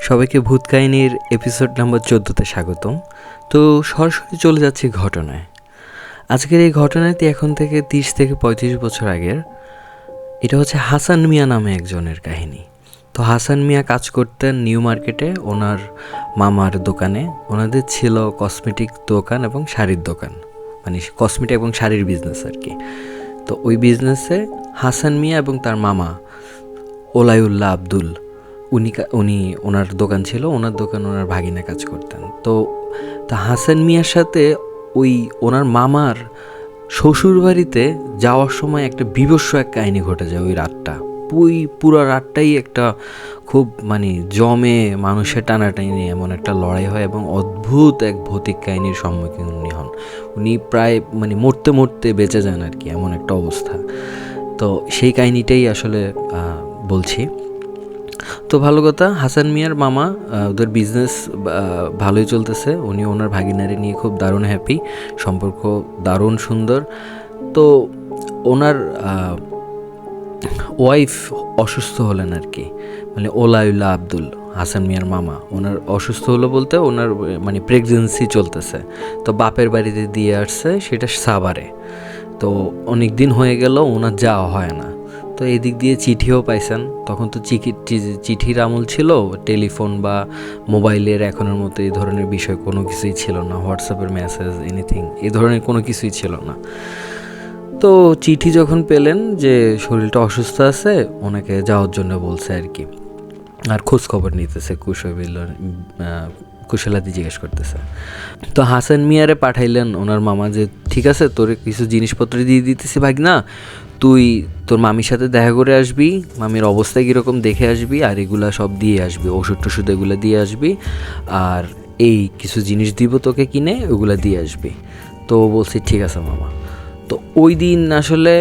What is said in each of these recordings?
সবাইকে ভূত কাহিনীর এপিসোড নাম্বার 14তে স্বাগতম। তো সরাসরি চলে যাচ্ছি ঘটনায়। আজকের এই ঘটনাটি এখন থেকে 30 থেকে 35 বছর আগের। এটা হচ্ছে হাসান মিয়া নামে একজনের কাহিনী। তো হাসান মিয়া কাজ করতেন নিউ মার্কেটে ওনার মামার দোকানে। ওনাদের ছিল কসমেটিক দোকান এবং শাড়ির দোকান, মানে কসমেটিক এবং শাড়ির বিজনেস আর কি। তো ওই বিজনেসে হাসান মিয়া এবং তার মামা ওলাইউল্লাহ আব্দুল উনি ওনার দোকান ছিল, ওনার দোকান ওনার ভাগিনা কাজ করতেন। তো হাসান মিয়ার সাথে ওনার মামার শ্বশুর বাড়িতে যাওয়ার সময় একটা বিভৎস এক কাহিনী ঘটে যায়। ওই রাতটা পুরো রাতটাই একটা খুব জমে মানুষের টানাটানি এমন একটা লড়াই হয় এবং অদ্ভুত এক ভৌতিক কাহিনীর সম্মুখীন উনি হন। উনি প্রায় মরতে মরতে বেঁচে যান আর কি, এমন একটা অবস্থা। তো সেই কাহিনীটাই আসলে বলছি। তো ভালো কথা, হাসান মিয়ার মামা ওদের বিজনেস ভালোই চলতেছে। উনি ওনার ভাগিনারে নিয়ে খুব দারুণ হ্যাপি, সম্পর্ক দারুণ সুন্দর। তো ওনার ওয়াইফ অসুস্থ হলেন আর কি, ওলাইউল্লাহ আব্দুল, হাসান মিয়ার মামা। ওনার অসুস্থ হলো বলতে ওনার প্রেগনেন্সি চলতেছে। তো বাপের বাড়িতে দিয়ে আসছে, সেটা সাভারে। তো অনেক দিন হয়ে গেল ওনার যাওয়া হয় না। তো এই দিক দিয়ে চিঠিও পাইছেন। তখন তো চিঠির আমল ছিল, টেলিফোন বা মোবাইলের এখনের মতো এই ধরনের বিষয় কোনো কিছুই ছিল না, হোয়াটসঅ্যাপের মেসেজ এনিথিং এই ধরনের কোনো কিছুই ছিল না। তো চিঠি যখন পেলেন যে শরীরটা অসুস্থ আছে, ওনাকে যাওয়ার জন্য বলছে আর কি, আর খোঁজ খবর নিতেছে, কুশলাদি জিজ্ঞেস করতেছে। তো হাসান মিয়ারে পাঠাইলেন ওনার মামা যে ঠিক আছে, তোর কিছু জিনিসপত্র দিয়ে দিতেছি ভাগনা, তুই তোর মামির সাথে দেখা করে আসবি, মামির অবস্থা কীরকম দেখে আসবি, আর এগুলা সব দিয়ে আসবি, ওষুধ টষুধ এগুলো দিয়ে আসবি, আর এই কিছু জিনিস দিব তোকে কিনে, ওগুলো দিয়ে আসবি। তো বলছি ঠিক আছে মামা। তো ওই দিন আসলে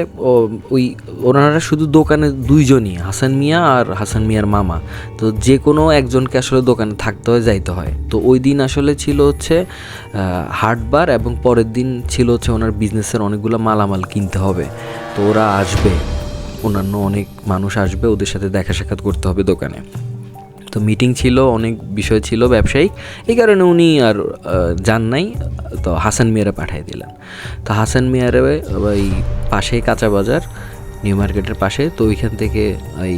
ওনারা শুধু দোকানে দুইজনই, হাসান মিয়া আর হাসান মিয়ার মামা। তো যে কোনো একজনকে আসলে দোকানে থাকতে হয়, যাইতে হয়। তো ওই দিন আসলে ছিল হচ্ছে হাটবার, এবং পরের দিন ছিল হচ্ছে ওনার বিজনেসের অনেকগুলো মালামাল কিনতে হবে। তো ওরা আসবে, অন্যান্য অনেক মানুষ আসবে, ওদের সাথে দেখা সাক্ষাৎ করতে হবে দোকানে। তো মিটিং ছিল, অনেক বিষয় ছিল ব্যবসায়িক, এই কারণে উনি আর যান নাই। তো হাসান মিয়ারে পাঠিয়ে দিলেন। তো হাসান মিয়ারে ওই পাশেই কাঁচা বাজার, নিউ মার্কেটের পাশে। তো ওইখান থেকে ওই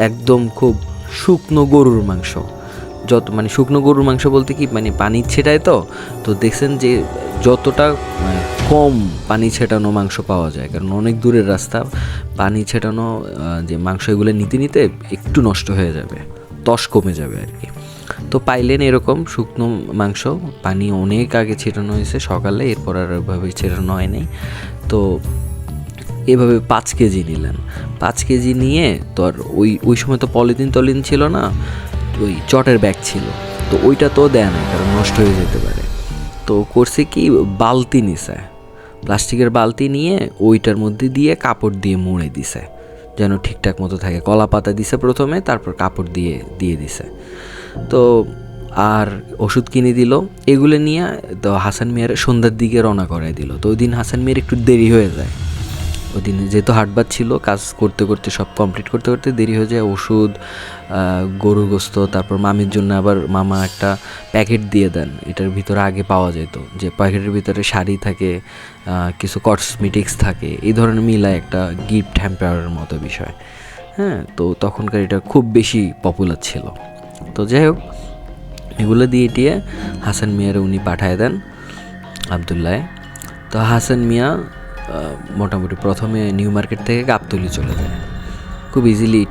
একদম খুব শুকনো গরুর মাংস, শুকনো গরুর মাংস বলতে কি পানি ছেটায়। তো দেখছেন যে যতটা কম পানি ছেটানো মাংস পাওয়া যায়, কারণ অনেক দূরের রাস্তা, পানি ছেটানো যে মাংস এগুলো নিতে নিতে একটু নষ্ট হয়ে যাবে, তস কমে যাবে আর কি। তো পাইলেন এরকম শুকনো মাংস, পানি অনেক আগে ছেটানো হয়েছে সকালে, এরপর আর ওইভাবে ছেটানো হয় নাই। তো এভাবে 5 কেজি নিলেন। 5 কেজি নিয়ে তো আর ওই সময় তো পলিথিন ছিল না, ওই চটের ব্যাগ ছিল। তো ওইটা তো দেয় না, কারণ নষ্ট হয়ে যেতে পারে। তো করছে কি, বালতি নিছে, প্লাস্টিকের বালতি নিয়ে ওইটার মধ্যে দিয়ে কাপড় দিয়ে মুড়ে দিছে যেন ঠিকঠাক মতো থাকে। কলা পাতা দিছে প্রথমে, তারপর কাপড় দিয়ে দিছে। তো আর ওষুধ কিনে দিল। এগুলো নিয়ে তো হাসান মিয়ার সন্ধ্যার দিকে রওনা করাই দিল। তো ওই দিন হাসান মিয়ার একটু দেরি হয়ে যায়। ওই দিন যেহেতু হাটবার ছিল, কাজ করতে করতে সব কমপ্লিট করতে করতে দেরি হয়ে যায়। ওষুধ, গরুর গোস্ত, তারপর মামির জন্য আবার মামা একটা প্যাকেট দিয়ে দেন। এটার ভিতরে আগে পাওয়া যেত যে প্যাকেটের ভিতরে শাড়ি থাকে, কিছু কসমেটিক্স থাকে, এই ধরনের মিলায় একটা গিফট হ্যাম্পারের মতো বিষয়। হ্যাঁ, তো তখনকার এটা খুব বেশি পপুলার ছিল। তো যাই হোক, এগুলো দিয়ে হাসান মিয়ারে উনি পাঠায় দেন আবদুল্লাহ। তো হাসান মিয়া মোটামুটি প্রথমে নিউ মার্কেট থেকে গাবতলী চলে যায় খুব ইজিলি।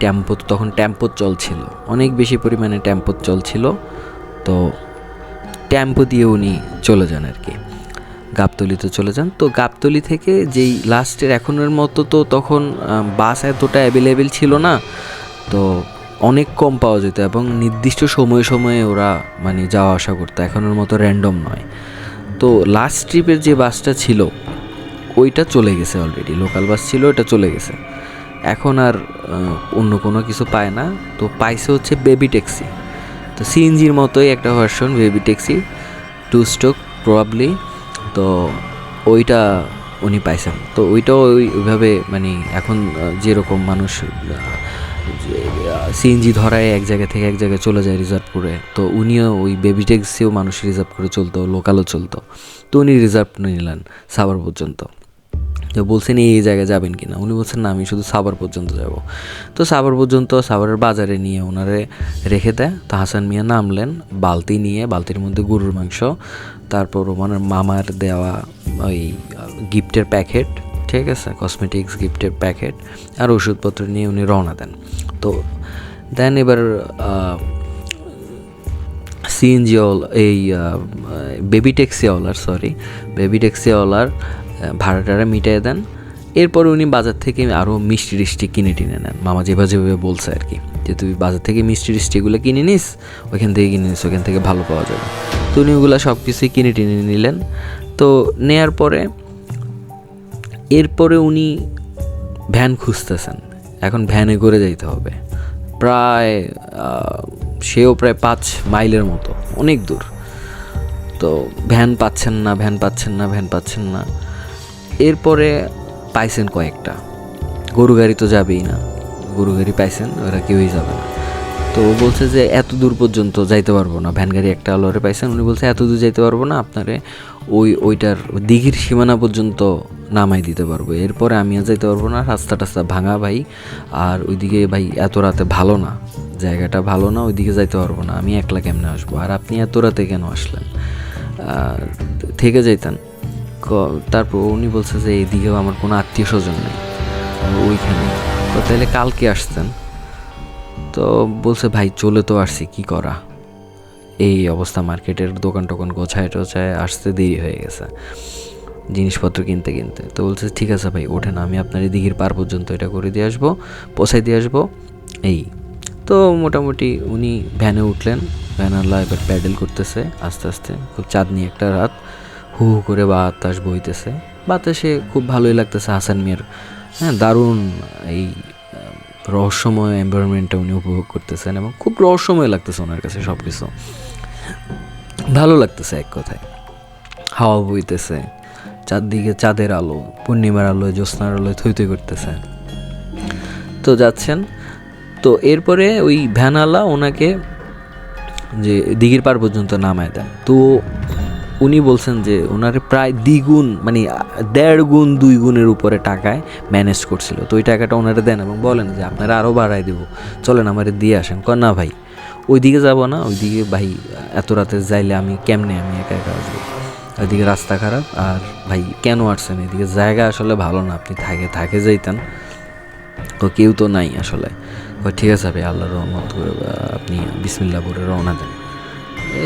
তখন টেম্পো চলছিল, অনেক বেশি পরিমাণে টেম্পো চলছিল। তো টেম্পো দিয়ে উনি চলে যান আর কি, গাবতলীতে চলে যান। তো গাবতলী থেকে যেই লাস্টের এখনের মতো তো তখন বাস এতটা অ্যাভেলেবেল ছিল না, তো অনেক কম পাওয়া যেত এবং নির্দিষ্ট সময়ে সময়ে ওরা যাওয়া আসা করতো, এখনের মতো র্যান্ডম নয়। তো লাস্ট ট্রিপের যে বাসটা ছিল ওইটা চলে গেছে অলরেডি, লোকাল বাস ছিল, ওটা চলে গেছে। এখন আর অন্য কোনো কিছু পায় না। তো পাইছে হচ্ছে বেবি ট্যাক্সি। তো সিএনজির মতোই একটা version baby taxi, 2 stroke probably. তো ওইটা উনি পাইছেন। তো ওইটাও ওইভাবে এখন যেরকম মানুষ সিএনজি ধরায় এক জায়গা থেকে এক জায়গায় চলে যায় রিজার্ভ করে। তো উনিও ওই বেবি ট্যাক্সিও মানুষ রিজার্ভ করে চলতো, লোকালও চলতো। তো উনি রিজার্ভ নিলেন সাভার পর্যন্ত। তো বলছেন এই জায়গায় যাবেন কি না, উনি বলছেন না আমি শুধু সাভার পর্যন্ত যাব। তো সাভার পর্যন্ত সাভারের বাজারে নিয়ে ওনারে রেখে দেয়। তো হাসান মিয়া নামলেন বালতি নিয়ে, বালতির মধ্যে গরুর মাংস, তারপর ওনার মামার দেওয়া ওই গিফটের প্যাকেট, ঠিক আছে, কসমেটিক্স গিফটের প্যাকেট আর ওষুধপত্র নিয়ে উনি রওনা দেন। তো দেন এবার সিএনজিওয়ালা এই বেবি ট্যাক্সিওয়ালার ভাড়াটারা মিটিয়ে দেন। এরপরে উনি বাজার থেকে আরও মিষ্টি টিষ্টি কিনে টিনে নেন। মামা যেভাবে বলছে আর কি, যে তুই বাজার থেকে মিষ্টি টিষ্টিগুলো কিনে নিস, ওইখান থেকে ভালো পাওয়া যাবে। তো উনি ওগুলো সব কিছুই কিনে টিনে নিলেন। তো নেয়ার পরে এরপরে উনি ভ্যান খুঁজতেছেন। এখন ভ্যানে করে যাইতে হবে প্রায় সেও প্রায় 5 মাইলের মতো, অনেক দূর। তো ভ্যান পাচ্ছেন না। এরপরে পাইছেন কয়েকটা, গরু গাড়ি তো যাবেই না, গরু গাড়ি পাইছেন, ওরা কেউই যাবে না। তো ও বলছে যে এত দূর পর্যন্ত যাইতে পারবো না, ভ্যান গাড়ি একটা আলোরে পাইছেন। উনি বলছে এত দূর যাইতে পারবো না, আপনারে ওইটার দিঘির সীমানা পর্যন্ত নামাই দিতে পারবো, এরপরে আমি আর যাইতে পারবো না, রাস্তা ভাঙা ভাই, আর ওইদিকে ভাই এত রাতে ভালো না, জায়গাটা ভালো না, ওইদিকে যাইতে পারবো না, আমি একলা কেমনে আসবো, আর আপনি এত রাতে কেন আসলেন, থেকে যাইতেন। তারপর উনি বলছে যে এইদিকেও আমার কোনো আত্মীয় স্বজন নেই ওইখানে, তো তাহলে কালকে আসতেন। তো বলছে ভাই চলে তো আসছি, কি করা, এই অবস্থা, মার্কেটের দোকান টোকান গোছায় টোছায় আসতে দেরি হয়ে গেছে জিনিসপত্র কিনতে। তো বলছে ঠিক আছে ভাই ওঠেন, আমি আপনার এই দিঘির পার পর্যন্ত এটা করে দিয়ে আসবো, পৌঁছাই দিয়ে আসবো এই। তো মোটামুটি উনি ভ্যানে উঠলেন, ভ্যানারলা এবার প্যাডেল করতেছে আস্তে আস্তে, খুব চাঁদনি একটা রাত, হু হু করে বাতাস বইতেছে, বাতাসে খুব ভালোই লাগতেছে হাসান মিয়ার, হ্যাঁ দারুণ এই রহস্যময় এনভায়রনমেন্টটা উনি উপভোগ করতেছেন, এবং খুব রহস্যময় লাগতেছে ওনার কাছে, সব কিছু ভালো লাগতেছে এক কথায়। হাওয়া বইতেছে, চারদিকে চাঁদের আলো, পূর্ণিমার আলোয়, জ্যোৎস্নার আলোয় থই থই করতেছে। তো যাচ্ছেন, তো এরপরে ওই ভ্যানালা ওনাকে যে দিঘির পার পর্যন্ত নামায় দেন। তো উনি বলছেন যে ওনারে প্রায় দ্বিগুণ, মানে 1.5 গুণ 2 গুণের উপরে টাকায় ম্যানেজ করছিল। তো ওই টাকাটা ওনারে দেন এবং বলেন যে আপনারা আরও বাড়াই দেবো, চলেন আমারে দিয়ে আসেন। কয় না ভাই ওইদিকে যাবো না, ওইদিকে ভাই এত রাতে যাইলে আমি একা একা আসবো, ওইদিকে রাস্তা খারাপ, আর ভাই কেন আসছেন এদিকে, জায়গা আসলে ভালো না, আপনি থাকে যাইতেন, তো কেউ তো নাই আসলে। ঠিক আছে ভাই, আল্লাহর রহমত করে আপনি বিসমিল্লাহ করে রওনা দেন,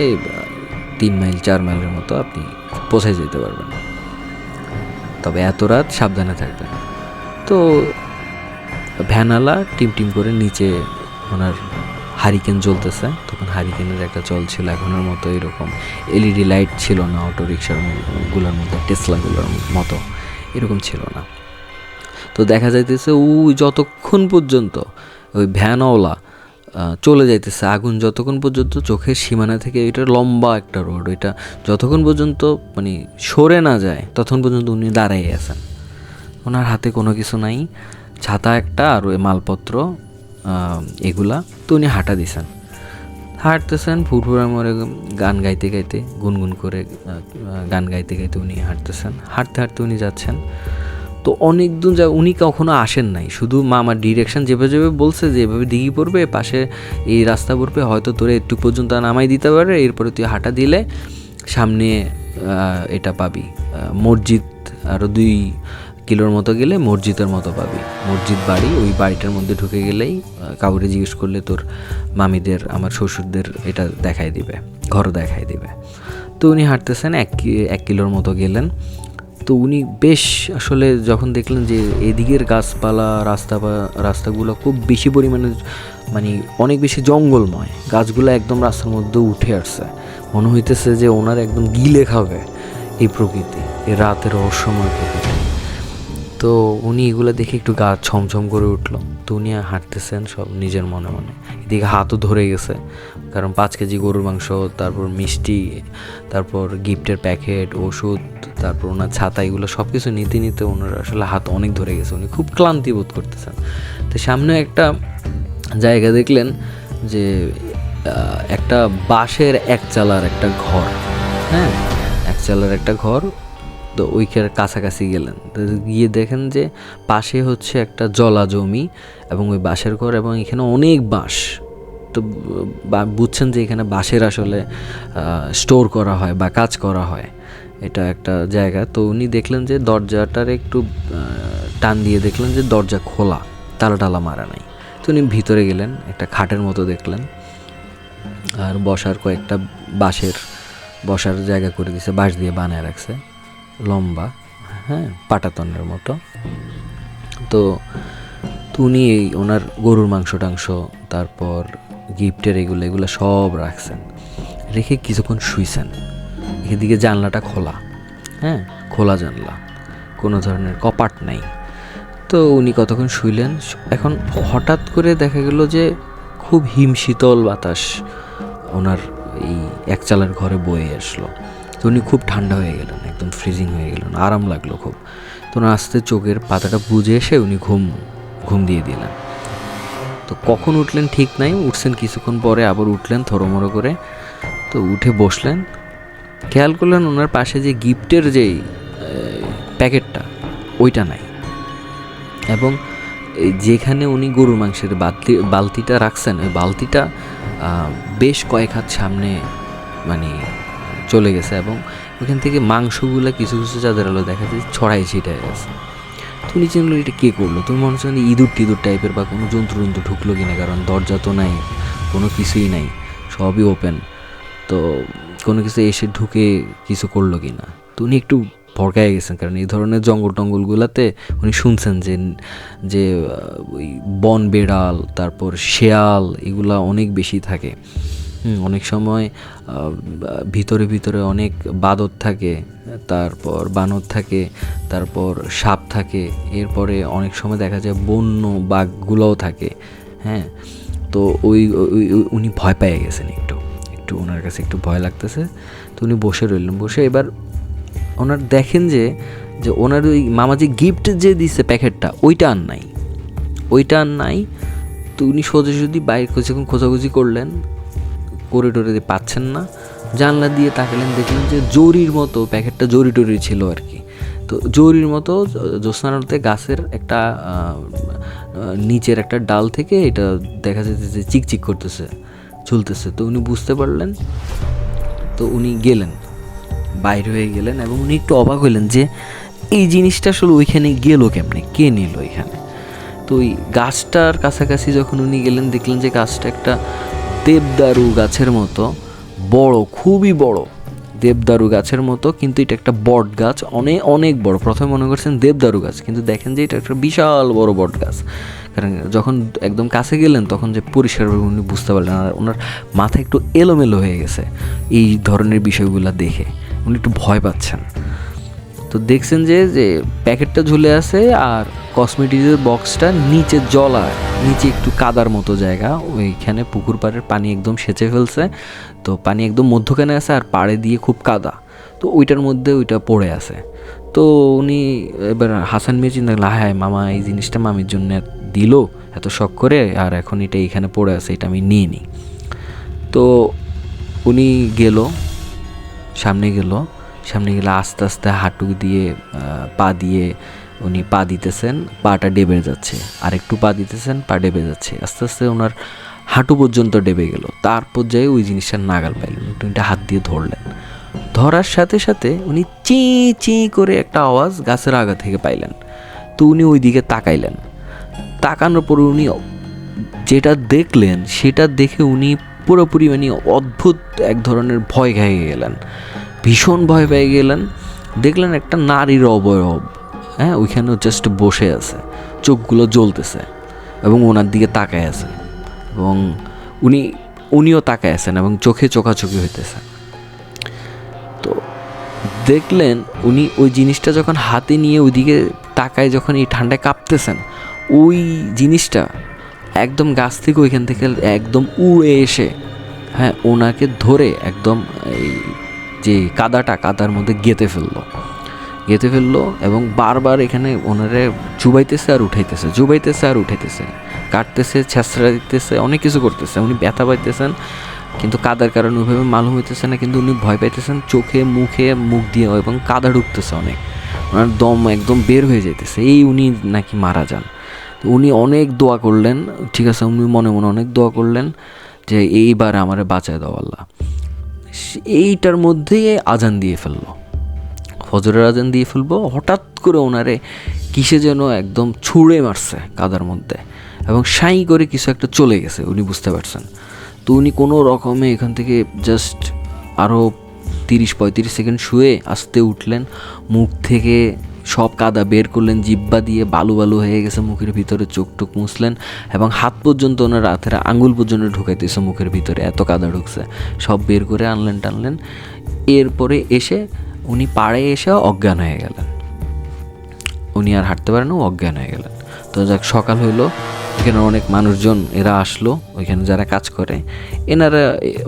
এই 3 মাইল 4 মাইলের মতো আপনি পৌঁছে যেতে পারবেন, তবে এত রাত সাবধানে থাকবেন। তো ভ্যানালা টিম করে নিচে ওনার হারিকেন জ্বলতেছে, তখন হারিকেনের একটা চল ছিল, এখনের মতো এরকম এলইডি লাইট ছিল না, অটো রিক্সার গুলোর মধ্যে, টেসলাগুলোর মতো এরকম ছিল না। তো দেখা যাইতেছে যতক্ষণ পর্যন্ত ওই ভ্যানওয়ালা চলে যাইতেছে, আগুন যতক্ষণ পর্যন্ত চোখের সীমানা থেকে, এটা লম্বা একটা রোড, ওইটা যতক্ষণ পর্যন্ত মানে সরে না যায় ততক্ষণ পর্যন্ত উনি দাঁড়াই আছেন, ওনার হাতে কোনো কিছু নাই, ছাতা একটা আর ওই মালপত্র এগুলা। তো উনি হাঁটতেছেন ফুরফুরা মরে গান গাইতে গুনগুন করে গান গাইতে উনি হাঁটতে উনি যাচ্ছেন। তো অনেক দূর উনি কখনো আসেন নাই, শুধু মামার ডিরেকশন যেভাবে বলছে যে এভাবে দিঘি পড়বে, পাশে এই রাস্তা পড়বে, হয়তো তোরে একটু পর্যন্ত নামাই দিতে পারে, এরপরে তুই হাঁটা দিলে সামনে এটা পাবি, মসজিদ আরও 2 কিলোর মতো গেলে মসজিদের মতো পাবি, মসজিদ বাড়ি, ওই বাড়িটার মধ্যে ঢুকে গেলেই কাউরে জিজ্ঞেস করলে তোর মামিদের, আমার শ্বশুরদের এটা দেখাই দিবে, ঘর দেখাই দিবে। তো উনি হাঁটতেছেন 1 কিলোর মতো গেলেন। তো উনি বেশ আসলে যখন দেখলেন যে এদিকের গাছপালা রাস্তাগুলো খুব বেশি পরিমাণে, মানে অনেক বেশি জঙ্গলময়, গাছগুলো একদম রাস্তার মধ্যে উঠে আসছে, মনে হইতেছে যে ওনার একদম গিলে খাবে এই প্রকৃতি, এই রাতের রহস্যময় প্রকৃতি। তো উনি এগুলো দেখে একটু গা ছমছম করে উঠলো। তো উনি হাঁটতেছেন সব নিজের মনে, এদিকে হাতও ধরে গেছে, কারণ 5 কেজি গরুর মাংস, তারপর মিষ্টি, তারপর গিফটের প্যাকেট, ওষুধ, তারপর ওনার ছাতা, এগুলো সব কিছু নিতে ওনার আসলে হাত অনেক ধরে গেছে, উনি খুব ক্লান্তি বোধ করতেছেন। তো সামনে একটা জায়গা দেখলেন যে একটা বাঁশের একচালার একটা ঘর, হ্যাঁ, একচালার একটা ঘর। তো ওইখানে কাছাকাছি গেলেন, তো গিয়ে দেখেন যে পাশে হচ্ছে একটা জলা জমি এবং ওই বাঁশের ঘর, এবং এখানে অনেক বাঁশ। তো বুঝছেন যে এখানে বাঁশের আসলে স্টোর করা হয় বা কাজ করা হয়, এটা একটা জায়গা। তো উনি দেখলেন যে দরজাটার একটু টান দিয়ে দেখলেন যে দরজা খোলা, তালা টালা মারা নাই। তো উনি ভিতরে গেলেন, একটা খাটের মতো দেখলেন, আর বসার কয়েকটা বাঁশের বসার জায়গা করে দিয়েছে, বাঁশ দিয়ে বানায় রাখছে, লম্বা, হ্যাঁ, পাটাতনের মতো। তো উনি ওনার গরুর মাংস টাংস, তারপর গিফটের এগুলো সব রাখছেন, রেখে কিছুক্ষণ শুইছেন। এদিকে জানলাটা খোলা, হ্যাঁ, খোলা জানলা, কোনো ধরনের কপাট নাই। তো উনি কতক্ষণ শুইলেন। এখন হঠাৎ করে দেখা গেল যে খুব হিমশীতল বাতাস ওনার এই একচালার ঘরে বয়ে আসলো। তো উনি খুব ঠান্ডা হয়ে গেলেন, একদম ফ্রিজিং হয়ে গেলেন, আরাম লাগলো খুব। তো ওনার আস্তে চোখের পাতাটা বুজে এসে উনি ঘুম দিয়ে দিলেন। তো কখন উঠলেন ঠিক নাই, উঠছেন কিছুক্ষণ পরে, আবার উঠলেন থরমরো করে। তো উঠে বসলেন, খেয়াল করলেন ওনার পাশে যে গিফটের যেই প্যাকেটটা ওইটা নাই, এবং যেখানে উনি গরুর মাংসের বালতিটা রাখছেন ওই বালতিটা বেশ কয়েক হাত সামনে মানে চলে গেছে, এবং ওইখান থেকে মাংসগুলো কিছু কিছু চাঁদের আলো দেখা যায় ছড়াই ছিটায় গেছে। তুমি চিনলো এটা কে করলো? তুমি মনে হচ্ছে ইঁদুর টিঁদুর টাইপের বা কোনো জন্তু ঢুকলো কিনা, কারণ দরজা তো নাই, কোনো কিছুই নাই, সবই ওপেন। তো কোনো কিছু এসে ঢুকে কিছু করলো কিনা। তো উনি একটু ভড়কায় গেছেন, কারণ এই ধরনের জঙ্গল টঙ্গলগুলোতে উনি শুনছেন যে ওই বন বেড়াল, তারপর শেয়াল, এগুলা অনেক বেশি থাকে। অনেক সময় ভিতরে ভিতরে অনেক বাদর থাকে, তারপর বানর থাকে, তারপর সাপ থাকে, এরপরে অনেক সময় দেখা যায় বন্য বাঘগুলোও থাকে, হ্যাঁ। তো উনি ভয় পেয়ে গেছেন, একটু ওনার কাছে একটু ভয় লাগতেছে। তো উনি বসে রইলেন, বসে এবার ওনার দেখেন যে ওনার ওই মামা যে গিফট যে দিচ্ছে প্যাকেটটা ওইটা আর নাই। তো উনি সোজাসুজি বাইরে যখন খোঁজাখুঁজি করলেন, করিডোরে পাচ্ছেন না, জানলা দিয়ে তাকালেন, দেখলেন যে জরির মতো প্যাকেটটা জরি টরি ছিল আর কি। তো জরির মতো জ্যোৎস্নারাতে গাছের একটা নিচের একটা ডাল থেকে এটা দেখা যাচ্ছে যে চিকচিক করতেছে, ঝুলতেছে। তো উনি বুঝতে পারলেন। তো উনি গেলেন, বাইরে হয়ে গেলেন, এবং উনি একটু অবাক হইলেন যে এই জিনিসটা আসলে ওইখানে গেলো কেমনে, কে নিল এখানে। তো ওই গাছটার কাছাকাছি যখন উনি গেলেন, দেখলেন যে গাছটা একটা দেবদারু গাছের মতো বড়, খুবই বড় দেবদারু গাছের মতো, কিন্তু এটা একটা বট গাছ, অনেক বড়। প্রথমে মনে করছেন দেবদারু গাছ, কিন্তু দেখেন যে এটা একটা বিশাল বড় বট গাছ। কারণ যখন একদম কাছে গেলেন তখন যে পরিষ্কারভাবে উনি বুঝতে পারলেন, আর ওনার মাথা একটু এলোমেলো হয়ে গেছে এই ধরনের বিষয়গুলো দেখে, উনি একটু ভয় পাচ্ছেন। তো দেখছেন যে প্যাকেটটা ঝুলে আছে, আর কসমেটিক্সের বক্সটা নিচে জলায়, নিচে একটু কাদার মতো জায়গা, ওইখানে পুকুর পাড়ের পানি একদম সেচে ফেলছে। তো পানি একদম মধ্যখানে আছে, আর পাড়ে দিয়ে খুব কাদা, তো ওইটার মধ্যে ওইটা পড়ে আছে। তো উনি এবার হাসান মিয়া চিন্তা করলেন, হায় মামা এই জিনিসটা মামির জন্য দিল এত শখ করে, আর এখন এটা এখানে পড়ে আছে, এটা আমি নিয়ে নিই। তো উনি সামনে গেলে আস্তে আস্তে হাঁটু দিয়ে উনি পা দিতেছেন, পাটা ডেবে যাচ্ছে, আর একটু পা দিতেছেন, পা ডেবে যাচ্ছে, আস্তে আস্তে ওনার হাঁটু পর্যন্ত ডেবে গেল। তারপর যাই ওই জিনিসটা নাগাল পাইলেন, উনি হাত দিয়ে ধরলেন, ধরার সাথে সাথে উনি চি করে একটা আওয়াজ গাছের আগা থেকে পাইলেন। তো উনি ওই দিকে তাকাইলেন, তাকানোর পর উনি যেটা দেখলেন সেটা দেখে উনি পুরোপুরি অদ্ভুত এক ধরনের ভয় খেয়ে গেলেন, ভীষণ ভয় পেয়ে গেলেন। দেখলেন একটা নারীর অবয়ব, হ্যাঁ, ওইখানেও জাস্ট বসে আছে, চোখগুলো জ্বলতেছে এবং ওনার দিকে তাকায় আছে, এবং উনিও তাকায় আছেন এবং চোখে চোখাচোখি হইতেছে। তো দেখলেন উনি ওই জিনিসটা যখন হাতে নিয়ে ওইদিকে তাকায়, যখন এই ঠান্ডায় কাঁপতেছেন, ওই জিনিসটা একদম গাছ থেকে ওইখান থেকে একদম উড়ে এসে, হ্যাঁ, ওনাকে ধরে একদম এই যে কাদার মধ্যে গেঁথে ফেললো, গেঁথে ফেললো এবং বারবার এখানে ওনারে চুবাইতেছে আর উঠাইতেছে, কাটতেছে, ছেঁচড়া দিতেছে, অনেক কিছু করতেছে। উনি ব্যথা পাইতেছেন কিন্তু কাদার কারণে ওইভাবে মালুম হইতেছে না, কিন্তু উনি ভয় পাইতেছেন চোখে মুখ দিয়ে, এবং কাদা ঢুকতেছে অনেক, ওনার দম একদম বের হয়ে যাইতেছে, উনি নাকি মারা যান। তো উনি অনেক দোয়া করলেন, ঠিক আছে, উনি মনে মনে অনেক দোয়া করলেন যে এইবার আমারে বাঁচায় দাও আল্লাহ। এইটার মধ্যেই আজান দিয়ে ফেললো, ফজরের আজান দিয়ে ফেলবো। হঠাৎ করে ওনারে কিসে যেন একদম ছুঁড়ে মারছে কাদার মধ্যে, এবং সাই করে কিছু একটা চলে গেছে, উনি বুঝতে পারছেন। তো উনি কোনো রকমে এখান থেকে জাস্ট আরও 30-35 সেকেন্ড শুয়ে আস্তে উঠলেন, মুখ থেকে সব কাদা বের করলেন, জিব্বা দিয়ে বালু হয়ে গেছে মুখের ভিতরে, চোখ টোক মুছলেন, এবং হাত পর্যন্ত ওনার হাতের আঙুল পর্যন্ত ঢুকাইতেছে মুখের ভিতরে, এত কাদা ঢুকছে, সব বের করে টানলেন। এরপরে এসে উনি পাড়ে এসে অজ্ঞান হয়ে গেলেন, উনি আর হাঁটতে পারেন না, অজ্ঞান হয়ে গেলেন। তো যাক, সকাল হইলো, এখানে অনেক মানুষজন এরা আসলো, ওইখানে যারা কাজ করে এনারা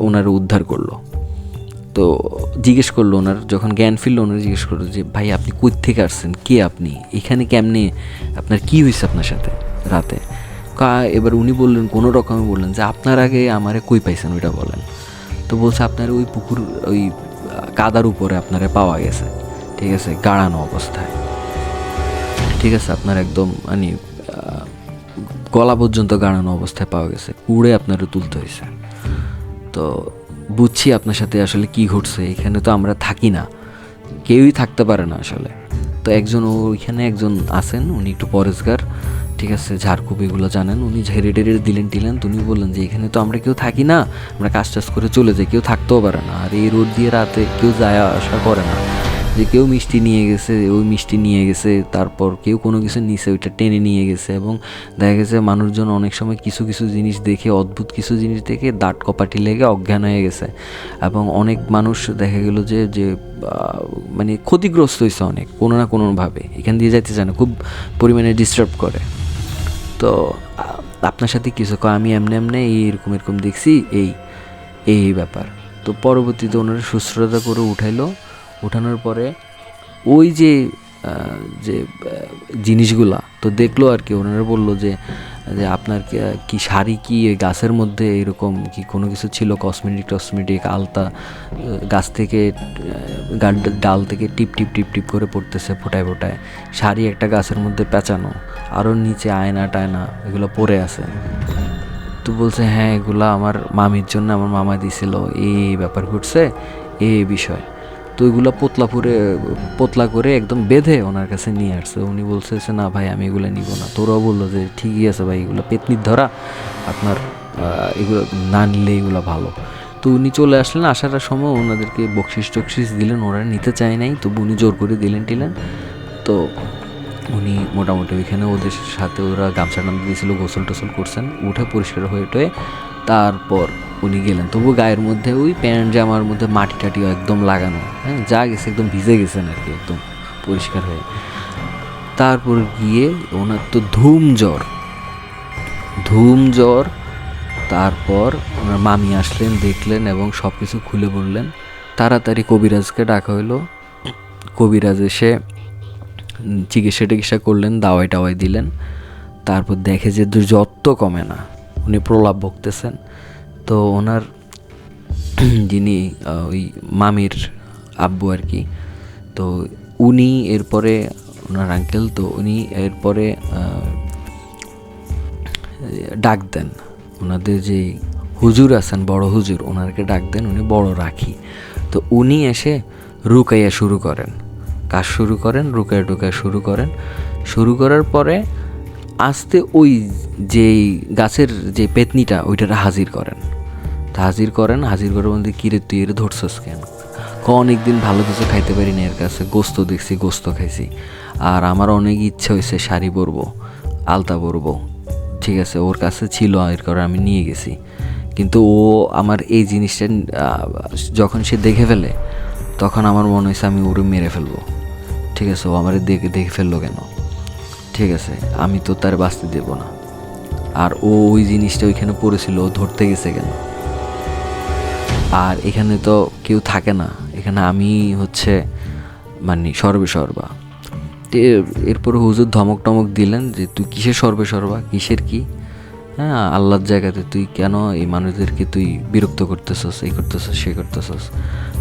ওনারা উদ্ধার করলো। তো জিজ্ঞেস করলো, ওনার যখন জ্ঞান ফিরলো ওনারা জিজ্ঞেস করলো যে ভাই আপনি কই থেকে আসছেন, কে আপনি, এখানে কেমনে, আপনার কী হয়েছে আপনার সাথে রাতে। এবার উনি বললেন, কোনো রকমে বললেন যে আপনার আগে আমারে কই পাইছেন ওইটা বলেন। তো বলছে আপনার ওই পুকুর, ওই কাদার উপরে আপনারে পাওয়া গেছে, ঠিক আছে, গাড়ানো অবস্থায়, ঠিক আছে, আপনার একদম মানে গলা পর্যন্ত গাড়ানো অবস্থায় পাওয়া গেছে, কুড়ে আপনারও তুলতে হয়েছে। তো বুঝছি আপনার সাথে আসলে কি ঘটছে, এখানে তো আমরা থাকি না, কেউই থাকতে পারে না আসলে। তো ওইখানে একজন আছেন, উনি একটু পরেশগার, ঠিক আছে, ঝাড়খুপ এগুলো জানেন, উনি ঝেড়ে টেড়ে দিলেন। তো উনি বললেন যে এখানে তো আমরা কেউ থাকি না, আমরা কাজ করে চলে যাই, কেউ থাকতেও পারে না, আর এই রোড দিয়ে রাতে কেউ যায় আসা করে না, যে কেউ মিষ্টি নিয়ে গেছে, ওই মিষ্টি নিয়ে গেছে, তারপর কেউ কোনো কিছু নিছে, ওইটা টেনে নিয়ে গেছে। এবং দেখা গেছে মানুষজন অনেক সময় কিছু জিনিস দেখে, অদ্ভুত কিছু জিনিস দেখে দাঁত কপাটি লেগে অজ্ঞান হয়ে গেছে, এবং অনেক মানুষ দেখা গেল যে মানে ক্ষতিগ্রস্ত হয়েছে অনেক, কোনো না কোনোভাবে এখান দিয়ে যাইতে চায় না, খুব পরিমাণে ডিস্টার্ব করে। তো আপনার সাথে কিছু আমি এমনি এরকম দেখছি, এই ব্যাপার। তো পরবর্তীতে ওনারা সুস্থতা করে উঠানোর পরে ওই যে জিনিসগুলা তো দেখলো আর কি, ওনারা বললো যে আপনার কি শাড়ি কি গাছের মধ্যে এরকম কি কোনো কিছু ছিল, কসমেটিক আলতা গাছ থেকে ডাল থেকে টিপ টিপ করে পড়তেছে ফোটায়, শাড়ি একটা গাছের মধ্যে পেঁচানো, আরও নিচে আয়না টায়না এগুলো পড়ে আছে। তো বলছে হ্যাঁ এগুলা আমার মামির জন্য আমার মামা দিছিল, এই ব্যাপার ঘটছে, এই বিষয়। তো ওইগুলো পোতলা করে একদম বেঁধে ওনার কাছে নিয়ে আসছে। উনি বলছে না ভাই আমি এগুলো নিব না। তোরাও বললো যে ঠিকই আছে ভাই, এগুলো পেতনির ধরা, আপনার এগুলো না নিলে এগুলো ভালো। তো উনি চলে আসলেন, আসার সময় ওনাদেরকে বকশিস দিলেন, ওরা নিতে চায় নাই, তবু উনি জোর করে দিলেন। তো উনি মোটামুটি ওইখানে ওদের সাথে ওরা গামছা টামছা দিয়েছিল, গোসল টোসল করছেন, উঠে পরিষ্কার হয়ে তারপর উনি গেলেন। তবু গায়ের মধ্যে ওই প্যান্ট জামার মধ্যে মাটি টাটিও একদম লাগানো, হ্যাঁ, যা গেছে একদম ভিজে গেছেন আর কি, একদম পরিষ্কার হয়ে। তারপর গিয়ে ওনার তো ধুম জ্বর। তারপর ওনার মামি আসলেন, দেখলেন এবং সব কিছু খুলে বললেন। তাড়াতাড়ি কবিরাজকে ডাকা হইলো। কবিরাজ এসে চিকিৎসা করলেন, দাওয়াই টাওয়াই দিলেন। তারপর দেখে যে যত কমে না, উনি প্রলাপ ভুগতেছেন। তো ওনার যিনি ওই মামির আব্বু আর কি, তো উনি এরপরে ওনার আঙ্কেল, তো উনি এরপরে ডাক দেন ওনাদের যে হুজুর আছেন, বড় হুজুর, ওনারকে ডাক দেন, উনি বড় রাখি। তো উনি এসে রুকাইয়া শুরু করেন, কাজ শুরু করেন, রুকাইয়া শুরু করার পরে আস্তে ওই যেই গাছের যে পেতনিটা ওইটারে হাজির করেন। হাজির করার মধ্যে কিরে তুই এর ধরছস কেন? অনেক দিন ভালো কিছু খাইতে পারি না, এর কাছে গোস্ত দেখছি, গোস্ত খাইছি, আর আমার অনেক ইচ্ছা হয়েছে শাড়ি পরবো, আলতা পরবো, ঠিক আছে, ওর কাছে ছিল, এর কারণে আমি নিয়ে গেছি। কিন্তু ও আমার এই জিনিসটা যখন সে দেখে ফেলে, তখন আমার মনে হয়েছে আমি ওরে মেরে ফেলবো, ঠিক আছে, ও আমার দেখে ফেললো কেন, ঠিক আছে, আমি তো তার বাঁচতে দেব না। আর ওই জিনিসটা ওইখানে পড়েছিল, ও ধরতে গেছে কেন? আর এখানে তো কেউ থাকে না, এখানে আমি হচ্ছে মানে সর্বে সর্বা। এরপরে হুজুর ধমক টমক দিলেন যে তুই কিসের সর্বে সর্বা, কিসের কি, হ্যাঁ আল্লাহর জায়গাতে তুই কেন এই মানুষদেরকে তুই বিরক্ত করতেছস, এই করতেছস, সে করতেছস।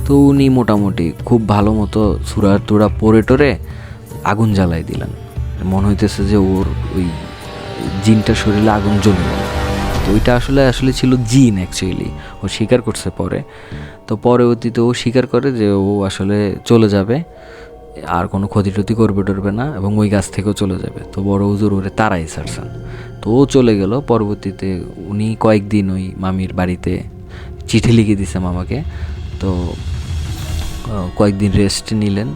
তো উনি মোটামুটি খুব ভালো মতো সুরা টুরা পরে টরে আগুন জ্বালাই দিলেন। মনে হইতেছে যে ওর ওই জিনটা শরীরে আগুন জ্বলে গেল। তো ওইটা আসলে আসলে ছিল জিন অ্যাকচুয়ালি, ও স্বীকার করছে পরে। তো পরবর্তীতে ও স্বীকার করে যে ও আসলে চলে যাবে, আর কোনো ক্ষতি টতি করবে টরবে না, এবং ওই গাছ থেকেও চলে যাবে। তো বড় হুজুর ওরে তারাই ছাড়ছেন। তো ও চলে গেল। পরবর্তীতে উনি কয়েকদিন ওই মামির বাড়িতে চিঠি লিখে দিছে মামাকে। তো কয়েকদিন রেস্ট নিলেন,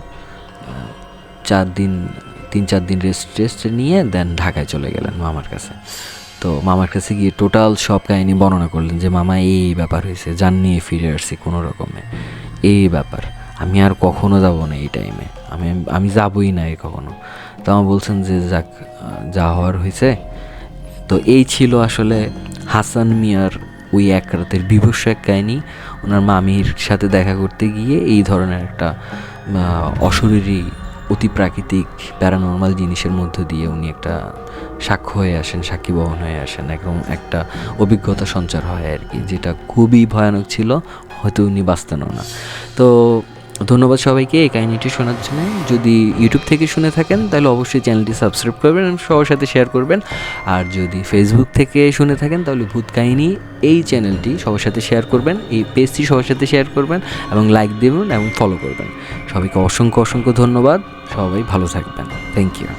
3-4 দিন রেস্ট নিয়ে দেন ঢাকায় চলে গেলেন মামার কাছে। তো মামার কাছে গিয়ে টোটাল সব কাহিনী বর্ণনা করলেন যে মামা এই ব্যাপার হয়েছে, জান নিয়ে ফিরে আসছি কোনো রকমে, এই ব্যাপার, আমি আর কখনো যাব না এই টাইমে, আমি যাবই না কখনো। তো আমার বলছেন যে যাক, যা হওয়ার হয়েছে। তো এই ছিল আসলে হাসান মিয়ার ওই এক রাতের বিভৎস এক কাহিনী। ওনার মামির সাথে দেখা করতে গিয়ে এই ধরনের একটা অশরীরী অতি প্রাকৃতিক প্যারানর্মাল জিনিসের মধ্য দিয়ে উনি একটা সাক্ষ্য হয়ে আসেন, সাক্ষী বহন হয়ে আসেন, এবং একটা অভিজ্ঞতা সঞ্চার হয় আর কি, যেটা খুবই ভয়ানক ছিল, হয়তো উনি বাঁচতেনও না। তো ধন্যবাদ সবাইকে এই কাহিনিটি শোনার জন্য। যদি ইউটিউব থেকে শুনে থাকেন তাহলে অবশ্যই চ্যানেলটি সাবস্ক্রাইব করবেন এবং সবার সাথে শেয়ার করবেন। আর যদি ফেসবুক থেকে শুনে থাকেন তাহলে ভূত কাহিনী এই চ্যানেলটি সবার সাথে শেয়ার করবেন, এই পেজটি সবার সাথে শেয়ার করবেন এবং লাইক দেবেন এবং ফলো করবেন। সবাইকে অসংখ্য অসংখ্য ধন্যবাদ। সবাই ভালো থাকবেন। Thank you.